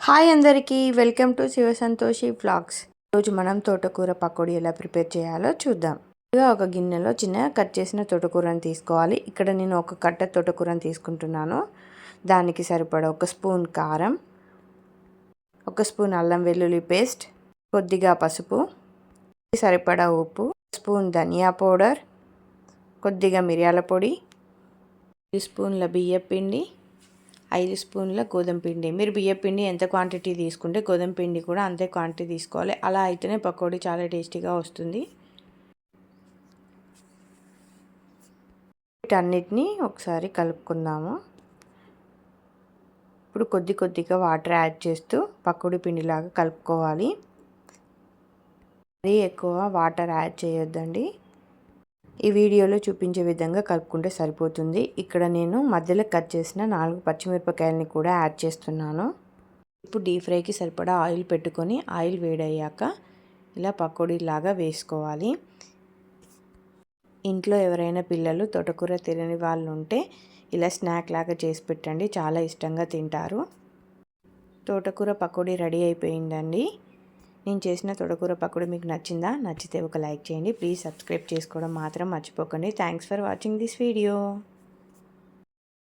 Hi అందరికీ, welcome to Shiva Santoshi vlogs. ఈరోజు మనం తోటకూర పకోడీ ఎలా ప్రిపేర్ చేయాలో చూద్దాం. ముందుగా ఒక గిన్నెలో చిన్నగా కట్ చేసిన తోటకూరని తీసుకోవాలి. ఇక్కడ నేను ఒక కట్ట తోటకూరని తీసుకుంటున్నాను. దానికి సరిపడా 1 స్పూన్ కారం, 1 స్పూన్ అల్లం వెల్లుల్లి పేస్ట్, కొద్దిగా పసుపు, సరిపడా ఉప్పు, 1 స్పూన్ ధనియా పౌడర్, కొద్దిగా మిరియాల పొడి, 2 స్పూన్ల బియ్యం పిండి, 5 స్పూన్ల గోధుమ పిండి. మీరు బియ్యం పిండి ఎంత క్వాంటిటీ తీసుకుంటే గోధుమ పిండి కూడా అంతే క్వాంటిటీ తీసుకోవాలి. అలా అయితేనే పకోడీ చాలా టేస్టీగా వస్తుంది. వీటన్నిటిని ఒకసారి కలుపుకుందాము. ఇప్పుడు కొద్దిగా వాటర్ యాడ్ చేస్తూ పకోడీ పిండిలాగా కలుపుకోవాలి. మరీ ఎక్కువ వాటర్ యాడ్ చేయొద్దండి. ఈ వీడియోలో చూపించే విధంగా కలుపుకుంటే సరిపోతుంది. ఇక్కడ నేను మధ్యలో కట్ చేసిన 4 పచ్చిమిరపకాయలని కూడా యాడ్ చేస్తున్నాను. ఇప్పుడు డీప్ ఫ్రైకి సరిపడా ఆయిల్ పెట్టుకొని ఆయిల్ వేడయ్యాక ఇలా పకోడీలాగా వేసుకోవాలి. ఇంట్లో ఎవరైనా పిల్లలు తోటకూర తినని వాళ్ళు ఉంటే ఇలా స్నాక్ లాగా చేసి పెట్టండి, చాలా ఇష్టంగా తింటారు. తోటకూర పకోడీ రెడీ అయిపోయిందండి. నేను చేసిన తోటకూర పకోడీ మీకు నచ్చిందా? నచ్చితే ఒక లైక్ చేయండి. ప్లీజ్ సబ్స్క్రైబ్ చేసుకోవడం మాత్రం మర్చిపోకండి. Thanks for watching this video.